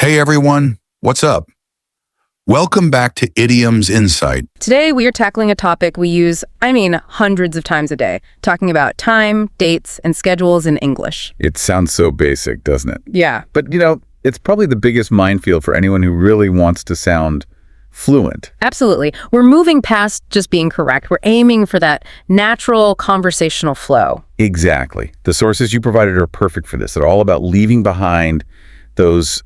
Hey everyone, what's up? Welcome back to Idioms Insight. Today we are tackling a topic we use, hundreds of times a day, talking about time, dates, and schedules in English. It sounds so basic, doesn't it? Yeah. But, it's probably the biggest minefield for anyone who really wants to sound fluent. Absolutely. We're moving past just being correct. We're aiming for that natural conversational flow. Exactly. The sources you provided are perfect for this. They're all about leaving behind those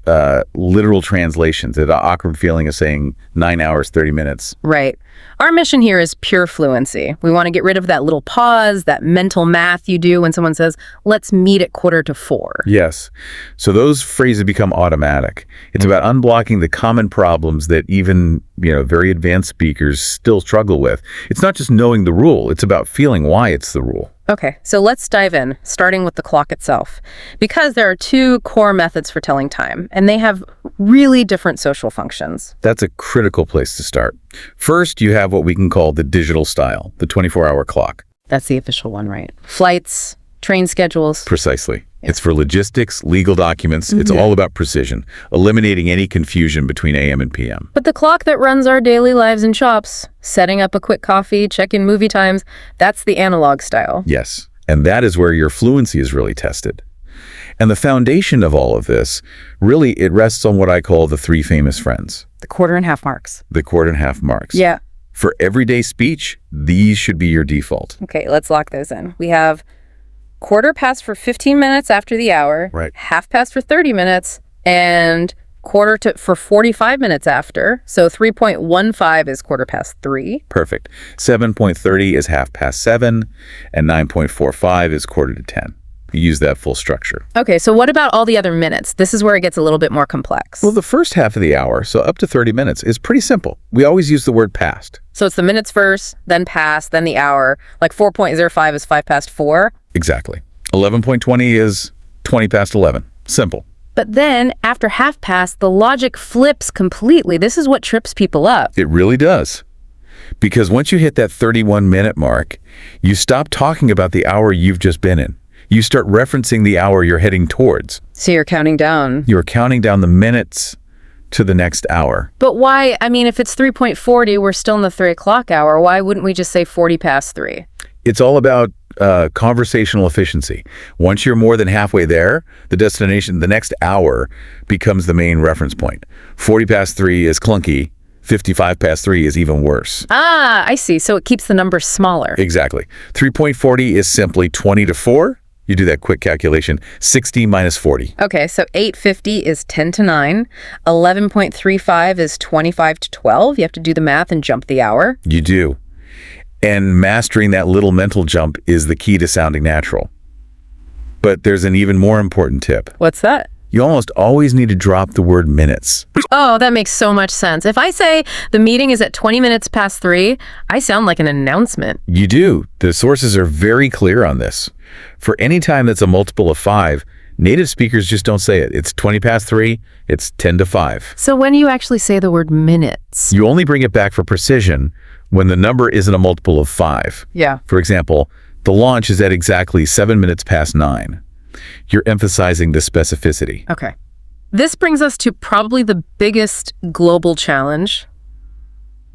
literal translations, that awkward feeling of saying 9 hours, 30 minutes. Right. Our mission here is pure fluency. We want to get rid of that little pause, that mental math you do when someone says, let's meet at 3:45. Yes. So those phrases become automatic. It's about unblocking the common problems that even, very advanced speakers still struggle with. It's not just knowing the rule. It's about feeling why it's the rule. Okay, so let's dive in, starting with the clock itself. Because there are two core methods for telling time, and they have really different social functions. That's a critical place to start. First, you have what we can call the digital style, the 24-hour clock. That's the official one, right? Flights, train schedules. Precisely. Yeah. It's for logistics, legal documents. It's all about precision, eliminating any confusion between AM and PM. But the clock that runs our daily lives and shops, setting up a quick coffee, checking movie times, that's the analog style. Yes, and that is where your fluency is really tested. And the foundation of all of this, really, it rests on what I call the three famous friends. The 1/4 marks. The 1/4 marks. Yeah. For everyday speech, these should be your default. Okay, let's lock those in. We have 1/4 for 15 minutes after the hour, right. 1/2 for 30 minutes, and for 45 minutes after. So 3.15 is 3:15. Perfect. 7.30 is 7:30, and 9.45 is 9:45. You use that full structure. Okay, so what about all the other minutes? This is where it gets a little bit more complex. Well, the first half of the hour, so up to 30 minutes, is pretty simple. We always use the word past. So it's the minutes first, then past, then the hour. Like 4.05 is 4:05. Exactly. 11.20 is 11:20. Simple. But then, after 1/2, the logic flips completely. This is what trips people up. It really does. Because once you hit that 31-minute mark, you stop talking about the hour you've just been in. You start referencing the hour you're heading towards. So you're counting down. You're counting down the minutes to the next hour. But why, if it's 3.40, we're still in the 3 o'clock hour. Why wouldn't we just say 3:40? It's all about conversational efficiency. Once you're more than halfway there, the destination, the next hour, becomes the main reference point. 3:40 is clunky. 3:55 is even worse. Ah, I see. So it keeps the numbers smaller. Exactly. 3.40 is simply 20 to 4. You do that quick calculation. 60 minus 40. Okay, so 8:50 is 10 to 9. 11.35 is 25 to 12. You have to do the math and jump the hour. You do. And mastering that little mental jump is the key to sounding natural. But there's an even more important tip. What's that? You almost always need to drop the word minutes. Oh, that makes so much sense. If I say the meeting is at 20 minutes past 3, I sound like an announcement. You do. The sources are very clear on this. For any time that's a multiple of 5, native speakers just don't say it. It's 20 past 3, it's 10 to 5. So when do you actually say the word minutes? You only bring it back for precision when the number isn't a multiple of 5. Yeah. For example, the launch is at exactly 7 minutes past 9. You're emphasizing the specificity. Okay. This brings us to probably the biggest global challenge.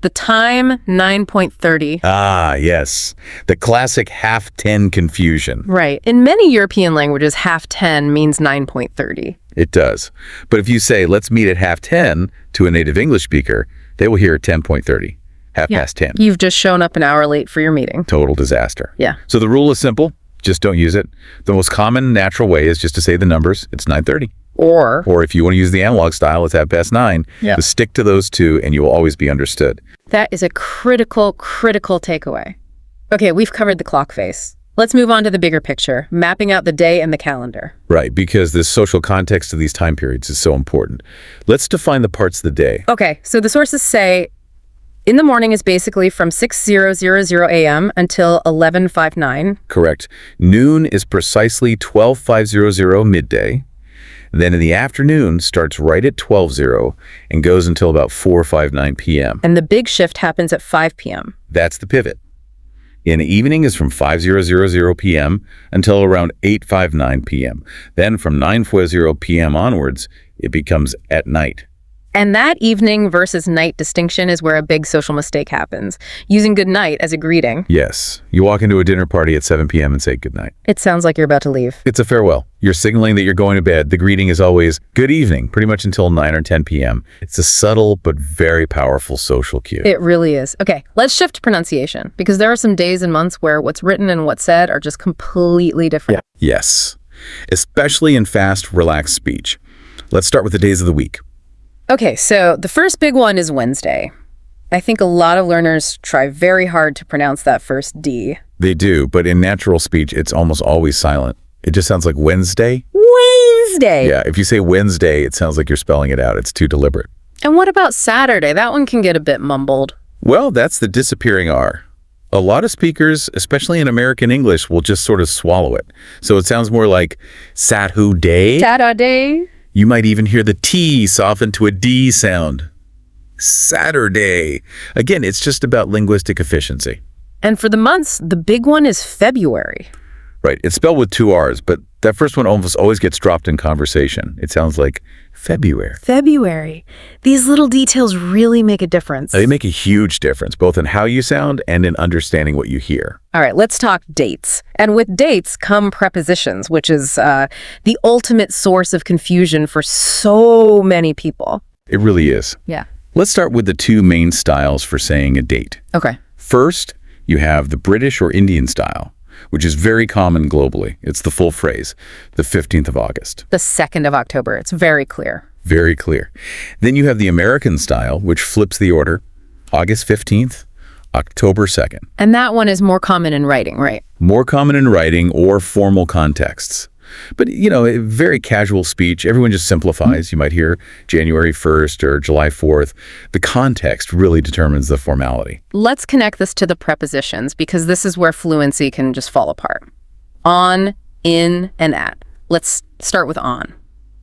The time 9.30. Ah, yes. The classic 1/2:10 confusion. Right. In many European languages, 1/2 means 9.30. It does. But if you say, let's meet at 1/2:10 to a native English speaker, they will hear 10.30, 10:30. You've just shown up an hour late for your meeting. Total disaster. Yeah. So the rule is simple. Just don't use it. The most common natural way is just to say the numbers. It's 9:30. Or if you want to use the analog style, it's 9:30. Yeah. Just stick to those two and you will always be understood. That is a critical takeaway. Okay, we've covered the clock face. Let's move on to the bigger picture, mapping out the day and the calendar. Right, because the social context of these time periods is so important. Let's define the parts of the day. Okay, so the sources say in the morning is basically from 6:00 a.m. until 11:59. Correct. Noon is precisely 12:05 midday. Then in the afternoon starts right at 12:00 and goes until about 4:59 p.m. And the big shift happens at 5 p.m. That's the pivot. In the evening is from 5:00 p.m. until around 8:59 p.m. Then from 9:40 p.m. onwards, it becomes at night. And that evening versus night distinction is where a big social mistake happens, using good night as a greeting. Yes, you walk into a dinner party at 7 p.m. and say good night. It sounds like you're about to leave. It's a farewell. You're signaling that you're going to bed. The greeting is always good evening, pretty much until 9 or 10 p.m. It's a subtle but very powerful social cue. It really is. Okay, let's shift to pronunciation, because there are some days and months where what's written and what's said are just completely different. Yes, especially in fast, relaxed speech. Let's start with the days of the week. Okay, so the first big one is Wednesday. I think a lot of learners try very hard to pronounce that first D. They do, but in natural speech, it's almost always silent. It just sounds like Wednesday. Wednesday! Yeah, if you say Wednesday, it sounds like you're spelling it out. It's too deliberate. And what about Saturday? That one can get a bit mumbled. Well, that's the disappearing R. A lot of speakers, especially in American English, will just sort of swallow it. So it sounds more like Saturday. Saturday. You might even hear the T soften to a D sound. Saturday. Again, it's just about linguistic efficiency. And for the months, the big one is February. Right. It's spelled with 2 R's, but that first one almost always gets dropped in conversation. It sounds like February. February. These little details really make a difference. They make a huge difference, both in how you sound and in understanding what you hear. All right, let's talk dates. And with dates come prepositions, which is the ultimate source of confusion for so many people. It really is. Yeah. Let's start with the 2 main styles for saying a date. Okay. First, you have the British or Indian style, which is very common globally. It's the full phrase, the 15th of August. The 2nd of October. It's very clear. Very clear. Then you have the American style, which flips the order, August 15th, October 2nd. And that one is more common in writing, right? More common in writing or formal contexts. But, very casual speech. Everyone just simplifies. You might hear January 1st or July 4th. The context really determines the formality. Let's connect this to the prepositions, because this is where fluency can just fall apart. On, in, and at. Let's start with on.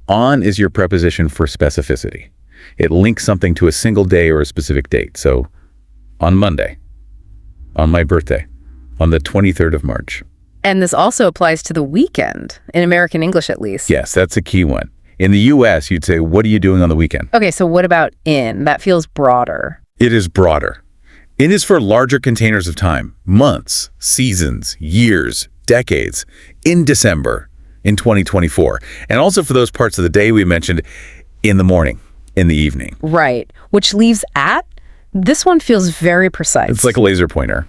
On is your preposition for specificity. It links something to a single day or a specific date. So, on Monday, on my birthday, on the 23rd of March. And this also applies to the weekend, in American English at least. Yes, that's a key one. In the U.S., you'd say, what are you doing on the weekend? Okay, so what about in? That feels broader. It is broader. It is for larger containers of time, months, seasons, years, decades, in December, in 2024, and also for those parts of the day we mentioned, in the morning, in the evening. Right, which leaves at. This one feels very precise. It's like a laser pointer.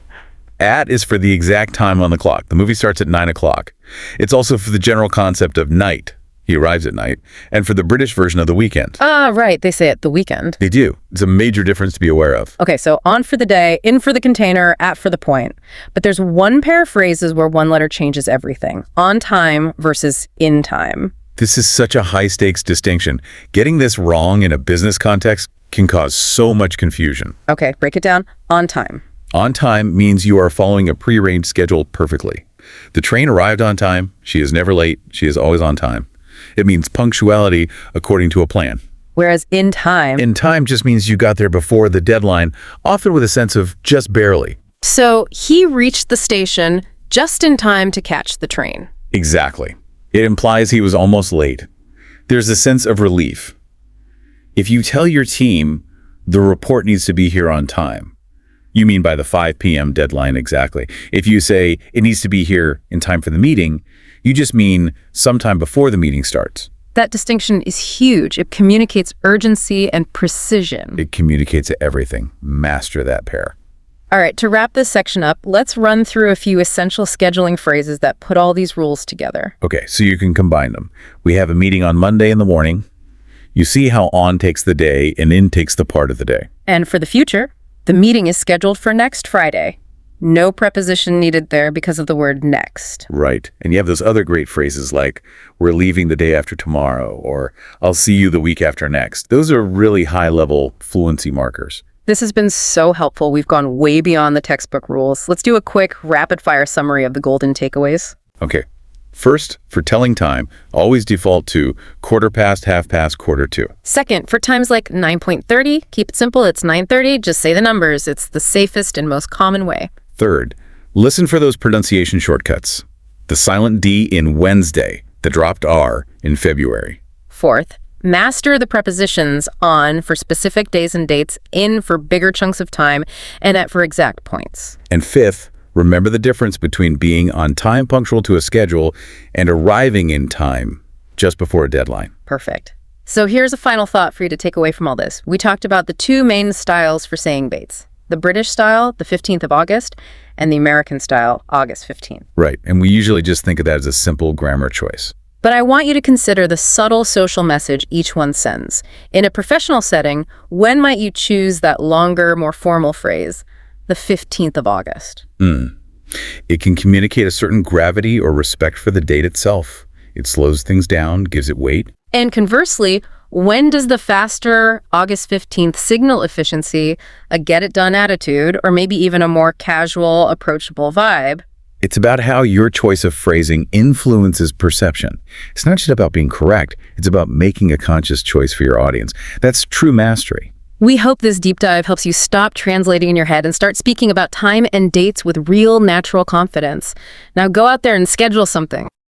At is for the exact time on the clock. The movie starts at 9 o'clock. It's also for the general concept of night. He arrives at night. And for the British version of the weekend. Right. They say it the weekend. They do. It's a major difference to be aware of. Okay, so on for the day, in for the container, at for the point. But there's one pair of phrases where one letter changes everything. On time versus in time. This is such a high-stakes distinction. Getting this wrong in a business context can cause so much confusion. Okay, break it down. On time. On time means you are following a prearranged schedule perfectly. The train arrived on time. She is never late. She is always on time. It means punctuality according to a plan. Whereas in time... In time just means you got there before the deadline, often with a sense of just barely. So he reached the station just in time to catch the train. Exactly. It implies he was almost late. There's a sense of relief. If you tell your team the report needs to be here on time, you mean by the 5 p.m. deadline exactly. If you say it needs to be here in time for the meeting, you just mean sometime before the meeting starts. That distinction is huge. It communicates urgency and precision. It communicates everything. Master that pair. All right, to wrap this section up, let's run through a few essential scheduling phrases that put all these rules together. Okay, so you can combine them. We have a meeting on Monday in the morning. You see how on takes the day and in takes the part of the day. And for the future, the meeting is scheduled for next Friday. No preposition needed there because of the word next. Right. And you have those other great phrases like, we're leaving the day after tomorrow, or I'll see you the week after next. Those are really high-level fluency markers. This has been so helpful. We've gone way beyond the textbook rules. Let's do a quick rapid-fire summary of the golden takeaways. Okay. First, for telling time, always default to quarter past, half past, quarter to. Second, for times like 9:30, keep it simple. It's 9:30. Just say the numbers. It's the safest and most common way. Third, listen for those pronunciation the silent D in Wednesday, the dropped R in February. Fourth, Master the prepositions on for specific days and dates, in for bigger chunks of time, and at for exact points. And fifth, remember the difference between being on time punctual to a schedule and arriving in time just before a deadline. Perfect. So here's a final thought for you to take away from all this. We talked about the two main styles for saying dates. The British style, the 15th of August, and the American style, August 15th. Right, and we usually just think of that as a simple grammar choice. But I want you to consider the subtle social message each one sends. In a professional setting, when might you choose that longer, more formal phrase, the 15th of August? It can communicate a certain gravity or respect for the date itself. It slows things down, gives it weight. And conversely, when does the faster August 15th signal efficiency, a get-it-done attitude, or maybe even a more casual, approachable vibe? It's about how your choice of phrasing influences perception. It's not just about being correct. It's about making a conscious choice for your audience. That's true mastery. We hope this deep dive helps you stop translating in your head and start speaking about time and dates with real, natural confidence. Now go out there and schedule something.